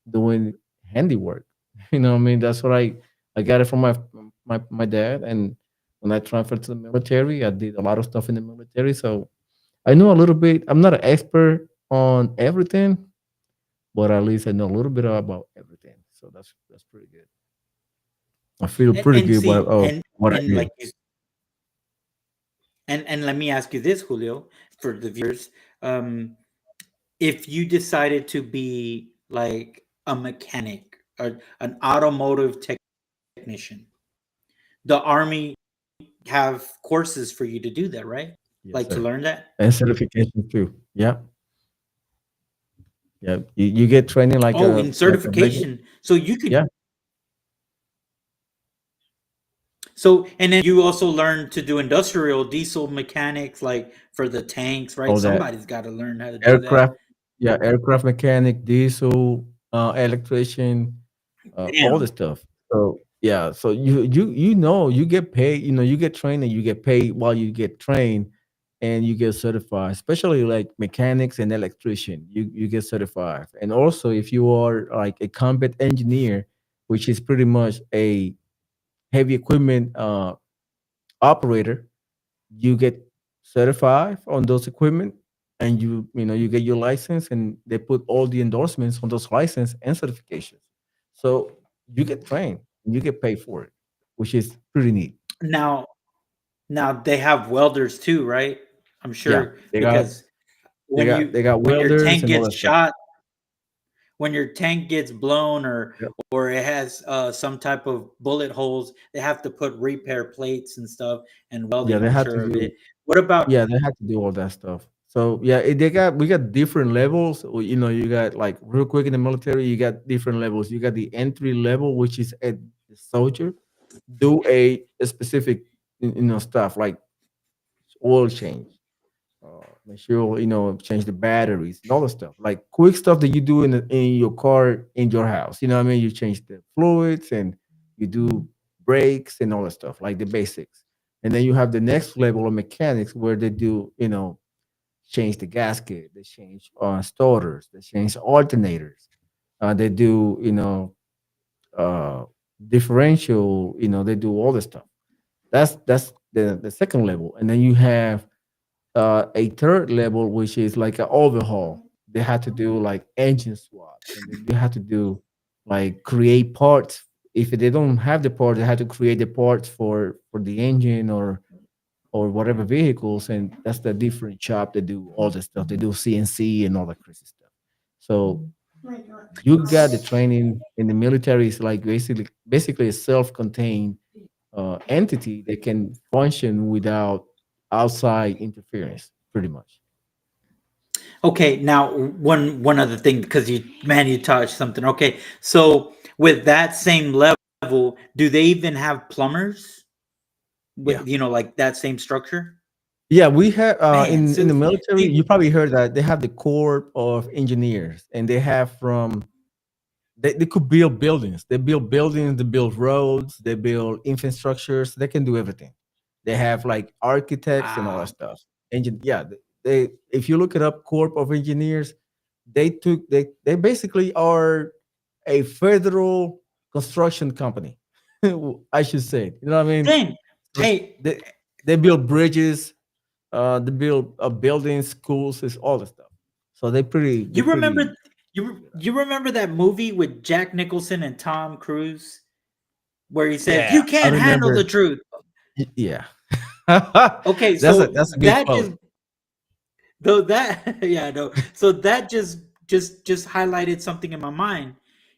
doing handiwork. What I mean? That's what I got it from my dad, and when I transferred to the military, I did a lot of stuff in the military, so I know a little bit. I'm not an expert on everything, but at least I know a little bit about everything. So that's pretty good. I feel pretty good see, about what I and did. like you, and let me ask you this, Julio, for the viewers. If you decided to be like a mechanic or an automotive technician, the Army have courses for you to do that, right? Yes, Like to sir. learn that. And certification too. Yeah. Yeah. You get training like Oh, a in certification. So you could. Yeah. So, and then you also learn to do industrial diesel mechanics, like for the tanks, right? All that. Somebody's got to learn how to do that. Aircraft. Yeah, aircraft mechanic, diesel, electrician, all Damn. the stuff. So yeah, so you get paid, you get trained and you get paid while you get trained and you get certified, especially like mechanics and electrician, you get certified. And also if you are like a combat engineer, which is pretty much a heavy equipment operator, you get certified on those equipment and you get your license and they put all the endorsements on those license and certifications. So you get trained and you get paid for it, which is pretty neat. Now they have welders too, right? I'm sure they got because when your welders tank and all that gets stuff. shot, when your tank gets blown or it has some type of bullet holes, they have to put repair plates and stuff and welding. Yeah, they I'm have sure to of do. it. What about Yeah, they have to do all that stuff. So yeah, we got different levels. You got like real quick in the military, you got different levels. You got the entry level, which is a soldier, do a specific stuff like oil change, make sure change the batteries and all the stuff like quick stuff that you do in your car in your house. What I mean? You change the fluids and you do brakes and all that stuff like the basics. And then you have the next level of mechanics where they do change the gasket, they change starters, they change alternators, they do uh differential, they do all this stuff. That's the second level. And then you have a third level, which is like an overhaul. They had to do like engine swaps, and then they had to do like create parts. If they don't have the part, they had to create the parts for the engine or whatever vehicles, and that's the different shop that do all the stuff. They do CNC and all that crazy stuff. So you got the training in the military is like basically a self-contained entity that can function without outside interference, pretty much. Okay, now one other thing, because you touched something. Okay, so with that same level, do they even have plumbers? With like that same structure? Yeah, we have Man, in the military. You probably heard that they have the Corps of Engineers, and they have they could build buildings. They build buildings. They build roads. They build infrastructures. They can do everything. They have like architects and all that stuff. Yeah, they if you look it up, Corp of Engineers, they basically are a federal construction company. I should say, you know what I mean? Dang. So Hey, they build bridges, they build buildings, schools, is all the stuff. So you remember you remember that movie with Jack Nicholson and Tom Cruise where he said, Yeah, "You I can't handle remember. the truth." Yeah. Okay, that's so a good that quote. just though that yeah, no. So that just highlighted something in my mind.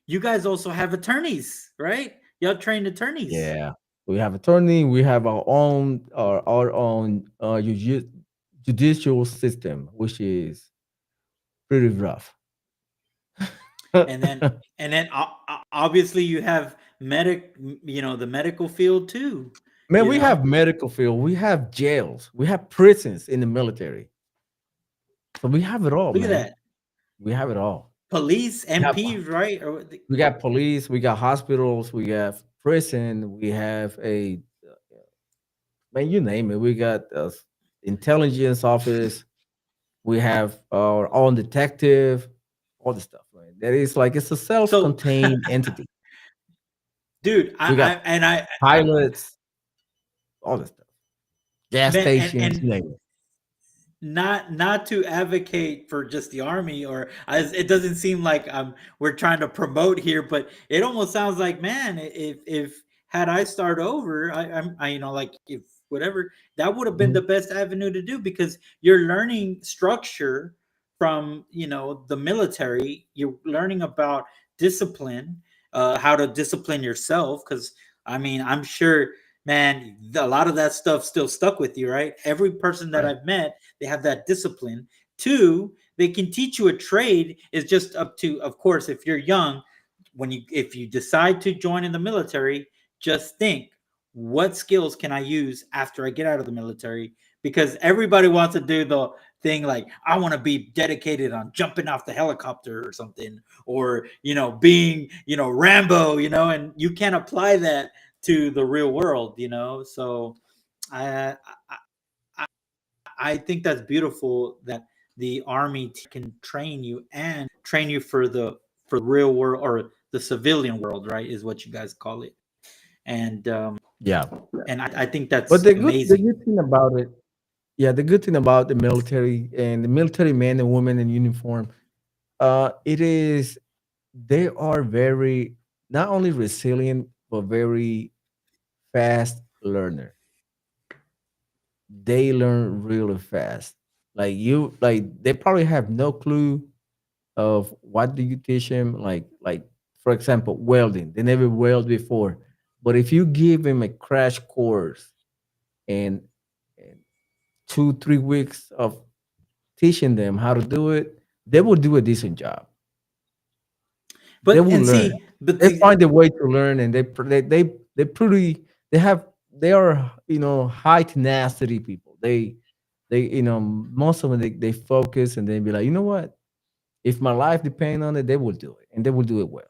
You guys also have attorneys, right? Y'all trained attorneys. Yeah, we have attorney. We have our own judicial system, which is pretty rough. And then obviously you have the medical field too. Man, you we know? have medical field. We have jails. We have prisons in the military. So we have it all, Look man. at that. We have it all. Police, We have, MPs, right? Or we got police. We got hospitals. We have prison. We have a man, you name it. We got intelligence office. We have our own detective. All the stuff, right? That is like it's a self-contained entity. Dude, We got pilots, all the stuff. Gas Man, stations, you and name it. not to advocate for just the army, or it doesn't seem like we're trying to promote here, but it almost sounds like, man, if had I start over, like if whatever, that would have been the best avenue to do, because you're learning structure from the military. You're learning about discipline, how to discipline yourself, because I'm sure, man, a lot of that stuff still stuck with you, right? Every person that I've met, they have that discipline. Two, they can teach you a trade. Is just up to, of course, if you're young, if you decide to join in the military, just think, what skills can I use after I get out of the military? Because everybody wants to do the thing like, I want to be dedicated on jumping off the helicopter or something, or being Rambo, and you can't apply that to the real world, so I think that's beautiful that the army can train you for the real world, or the civilian world, right, is what you guys call it. And yeah, and I think that's but the amazing. good thing about it, yeah, the good thing about the military and the military men and women in uniform, it is they are very not only resilient but very fast learner. They learn really fast. Like they probably have no clue of what do you teach them. Like for example, welding. They never weld before, but if you give them a crash course and 2 3 weeks of teaching them how to do it, they will do a decent job. They But will and learn. see, but They find a way to learn, and they pretty they are high tenacity people. They most of them they focus and they be like, you know what? If my life depends on it, they will do it, and they will do it well.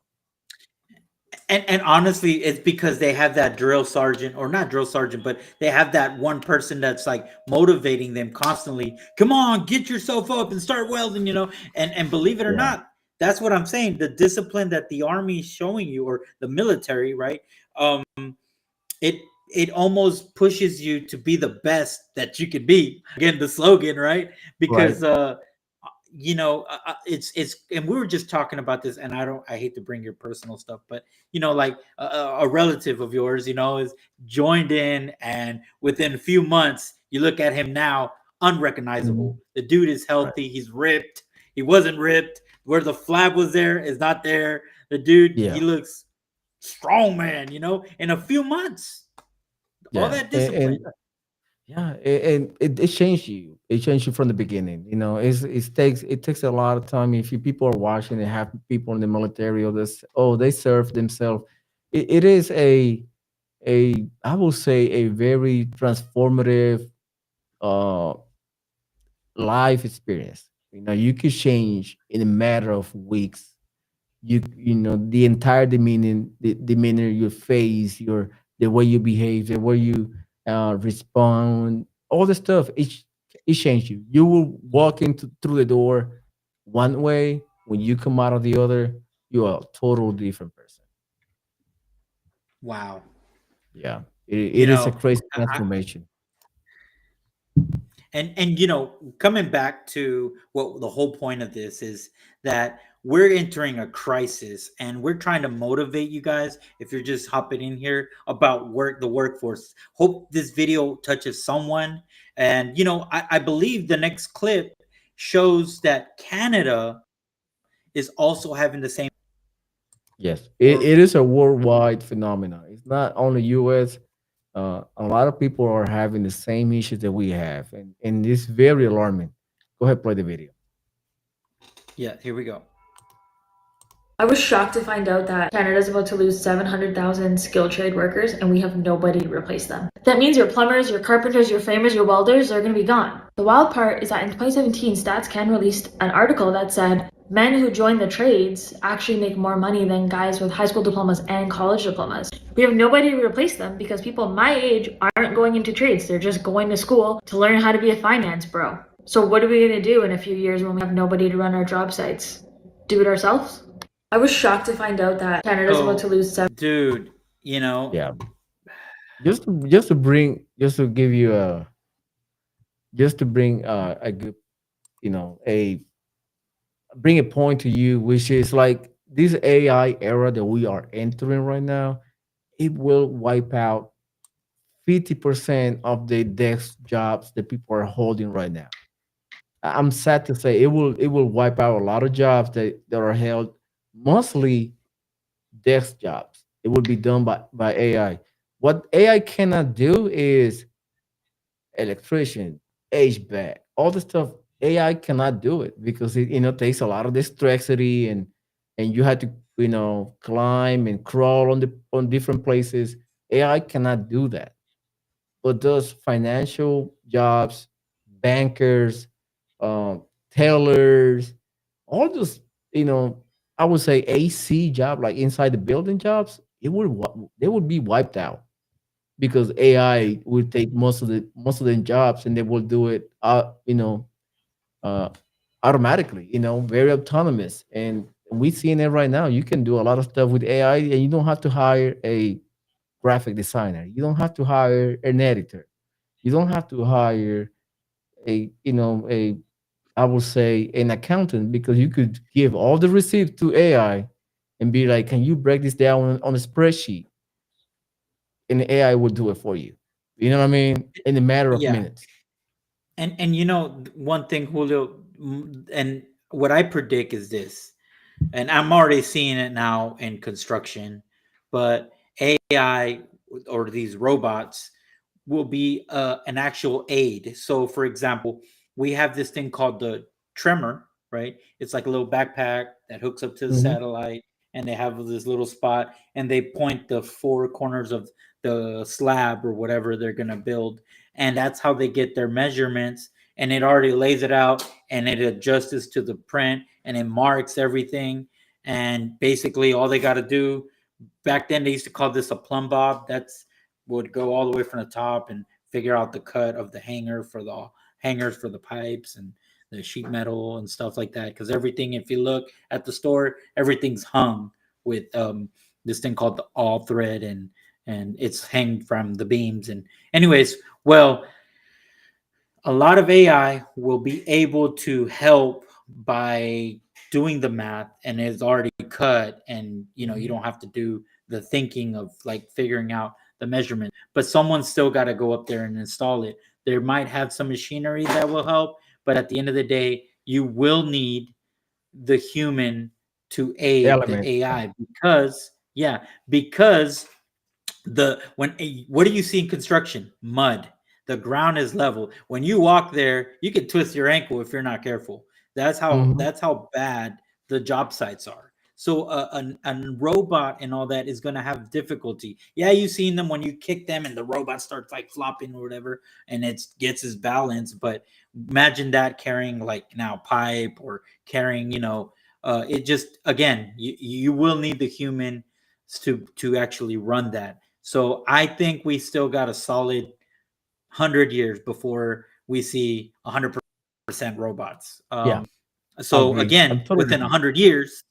and honestly, it's because they have that drill sergeant, or not drill sergeant, but they have that one person that's like motivating them constantly. Come on, get yourself up and start welding, and believe it or Yeah. not, that's what I'm saying. The discipline that the army is showing you, or the military, right? Um, it almost pushes you to be the best that you could be. Again, the slogan, right? Right. Because it's and we were just talking about this, and I hate to bring your personal stuff, but like a relative of yours is joined in, and within a few months you look at him now, unrecognizable. The dude is healthy, he's ripped, he wasn't ripped, where the flag was there is not there. The dude, Yeah. he looks strong, man, in a few months. All that discipline. Yeah, and it changed you. It changed you from the beginning. It takes a lot of time. If you people are watching and have people in the military or this, they serve themselves. It is I will say a very transformative uh life experience. You could change in a matter of weeks. The entire demeanor, your face, the way you behave, the way respond, all the stuff. It changed you. You will walk into through the door one way. When you come out of the other, you are a total different person. Wow. Yeah, You it is a know, crazy I, transformation. and you know, coming back to what the whole point of this is, that we're entering a crisis and we're trying to motivate you guys, if you're just hopping in here, about the workforce. Hope this video touches someone. And you know, I believe the next clip shows that Canada is also having the same, Yes, or it is a worldwide phenomenon. It's not only U.S. A lot of people are having the same issues that we have, and it's very alarming. Go ahead, play the video. yeah, here we go. I was shocked to find out that Canada's about to lose 700,000 skilled trade workers and we have nobody to replace them. That means your plumbers, your carpenters, your framers, your welders are going to be gone. The wild part is that in 2017, Stats Can released an article that said men who join the trades actually make more money than guys with high school diplomas and college diplomas. We have nobody to replace them because people my age aren't going into trades. They're just going to school to learn how to be a finance bro. So what are we going to do in a few years when we have nobody to run our job sites? Do it ourselves? I was shocked to find out that Canada's about to lose Dude, you know, Yeah, just to give you a just to bring a good, you know, a bring a point to you, which is like this AI era that we are entering right now. It will wipe out 50% of the desk jobs that people are holding right now. I'm sad to say it will wipe out a lot of jobs that are held, mostly desk jobs. It will be done by AI. What AI cannot do is electrician, HVAC, all the stuff. AI cannot do it because it takes a lot of distractity, and you had to climb and crawl on different places. AI cannot do that, but those financial jobs, bankers, tailors, all those, I would say AC job, like inside the building jobs, they would be wiped out because AI will take most of the jobs and they will do it, uh, automatically, very autonomous. And we're seeing it right now. You can do a lot of stuff with AI, and you don't have to hire a graphic designer. You don't have to hire an editor. You don't have to hire a I would say an accountant, because you could give all the receipts to AI and be like, "Can you break this down on a spreadsheet?" And the AI will do it for you. You know what I mean? In a matter of yeah. minutes. And you know, one thing, Julio, and what I predict is this, and I'm already seeing it now in construction, but AI or these robots will be an actual aid. So, for example, we have this thing called the Tremor, right? It's like a little backpack that hooks up to the Mhm. satellite, and they have this little spot, and they point the four corners of the slab or whatever they're going to build, and that's how they get their measurements. And it already lays it out, and it adjusts to the print, and it marks everything. And basically, all they got to do, back then they used to call this a plumb bob. That's would go all the way from the top and figure out the cut of the hanger for the hangers for the pipes and the sheet metal and stuff like that. Because everything, if you look at the store, everything's hung with this thing called the all thread, and it's hanged from the beams. And anyways, well, a lot of AI will be able to help by doing the math, and it's already cut, and you don't have to do the thinking of like figuring out the measurement, but someone's still got to go up there and install it. There might have some machinery that will help, but at the end of the day, you will need the human to aid the Element. AI, because what do you see in construction? Mud. The ground is level. When you walk there, you can twist your ankle if you're not careful. That's how Mhm. that's how bad the job sites are. So a robot and all that is going to have difficulty. Yeah, you've seen them when you kick them and the robot starts like flopping or whatever, and it gets his balance. But imagine that carrying like now pipe or carrying, it just, again, you will need the human to actually run that. So I think we still got a solid 100 years before we see 100% robots. Yeah, So agree. again, I'm totally within agree. 100 years,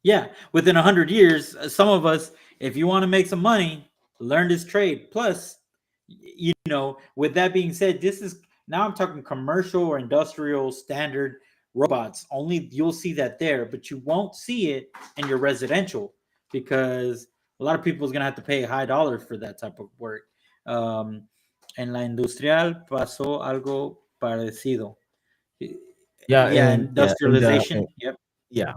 yeah, within 100 years, some of us, if you want to make some money, learn this trade. Plus, with that being said, this is now I'm talking commercial or industrial standard robots. Only you'll see that there, but you won't see it in your residential because a lot of people is gonna have to pay high dollars for that type of work. En la industrial pasó algo parecido. Yeah, Yeah, and industrialization. Yep. yeah,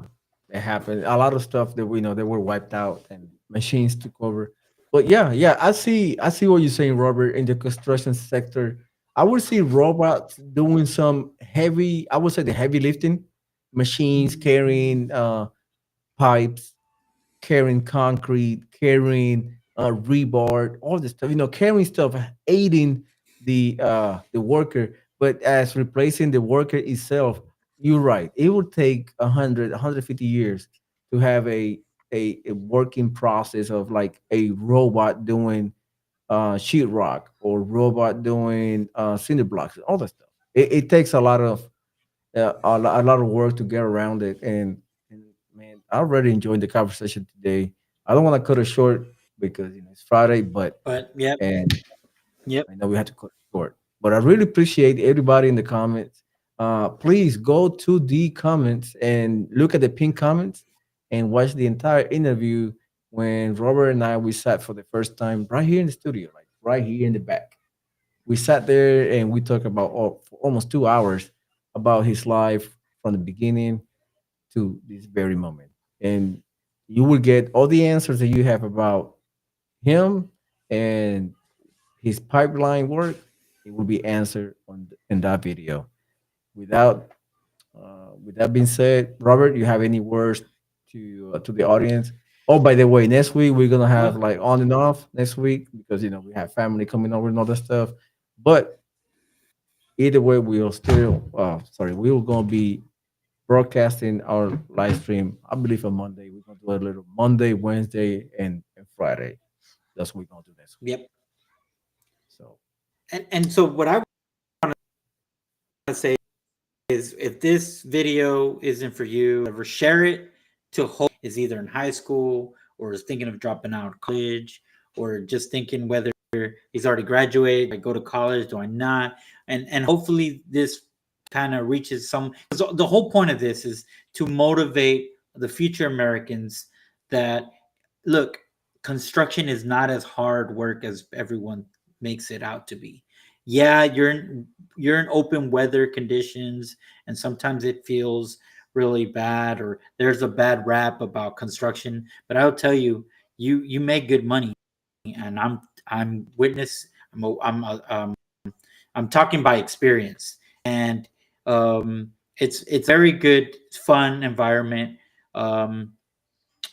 it happened. A lot of stuff that we know they were wiped out and machines took over. But yeah, I see what you're saying, Robert. In the construction sector, I would see robots doing some heavy. I would say the heavy lifting, machines carrying pipes, carrying concrete, carrying rebar, all this stuff. Carrying stuff, aiding the worker. But as replacing the worker itself, you're right. It would take 100, 150 years to have a working process of like a robot doing sheetrock or robot doing cinder blocks, all that stuff. It takes a lot of a lot of work to get around it. And man, I already enjoyed the conversation today. I don't want to cut it short because it's Friday, but Yep. and Yep. I know we had to cut it short. But I really appreciate everybody in the comments. Please go to the comments and look at the pinned comments and watch the entire interview when Robert and I we sat for the first time right here in the studio, like right here in the back. We sat there and we talked about for almost 2 hours about his life from the beginning to this very moment. And you will get all the answers that you have about him and his pipeline work. It will be answered in that video. Without with that being said, Robert, you have any words to the audience? Oh, by the way, next week we're gonna have like on and off next week because we have family coming over and all that stuff. But either way, we'll still we're gonna be broadcasting our live stream. I believe on Monday. We're gonna do a little Monday, Wednesday, and Friday. That's what we're gonna do next week. Yep. So And so what I want to say is if this video isn't for you, ever share it to hope is either in high school or is thinking of dropping out of college or just thinking whether he's already graduated, I go to college, do I not? And hopefully this kind of reaches some, because the whole point of this is to motivate the future Americans that look, construction is not as hard work as everyone makes it out to be. Yeah, you're in open weather conditions, and sometimes it feels really bad, or there's a bad rap about construction. But I'll tell you, you make good money, and I'm witness. I'm talking by experience, and it's very good, fun environment.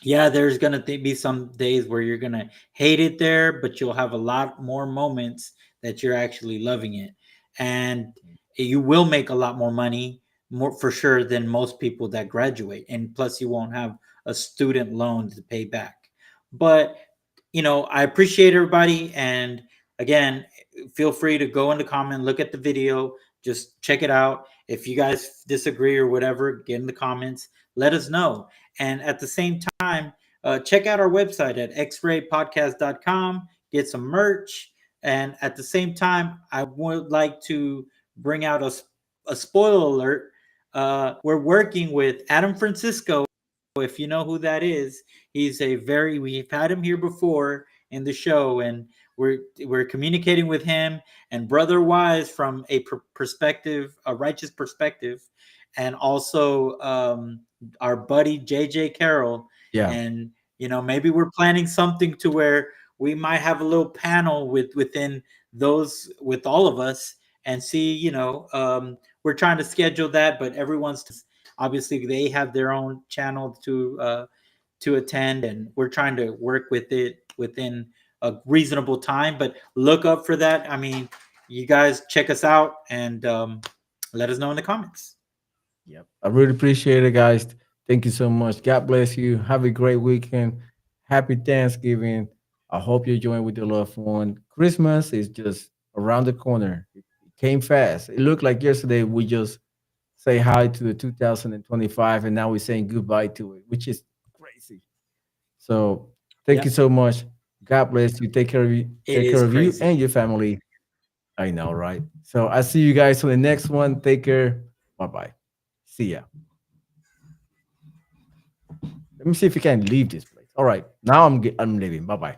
Yeah, there's gonna be some days where you're gonna hate it there, but you'll have a lot more moments that you're actually loving it, and you will make a lot more money, more for sure, than most people that graduate. And plus, you won't have a student loan to pay back. But I appreciate everybody, and again, feel free to go in the comment, look at the video, just check it out. If you guys disagree or whatever, get in the comments, let us know. And at the same time, check out our website at xraypodcast.com, get some merch. And at the same time, I would like to bring out a spoiler alert. We're working with Adam Francisco. If you know who that is, he's we've had him here before in the show, and we're communicating with him and Brother Wise from a righteous perspective, and also our buddy JJ Carroll. Yeah. And maybe we're planning something to where we might have a little panel within those with all of us and see, we're trying to schedule that, but everyone's obviously they have their own channel to attend, and we're trying to work with it within a reasonable time. But look up for that. I mean, you guys check us out and let us know in the comments. Yep. I really appreciate it, guys. Thank you so much. God bless you. Have a great weekend. Happy Thanksgiving. I hope you're enjoying with your loved one. Christmas is just around the corner. It came fast. It looked like yesterday we just say hi to the 2025, and now we're saying goodbye to it, which is crazy. So thank you so much. God bless you. Take care of you. Take care of you and your family. I know, right? So I see you guys on the next one. Take care. Bye-bye. See ya. Let me see if you can leave this place. All right. Now I'm leaving. Bye-bye.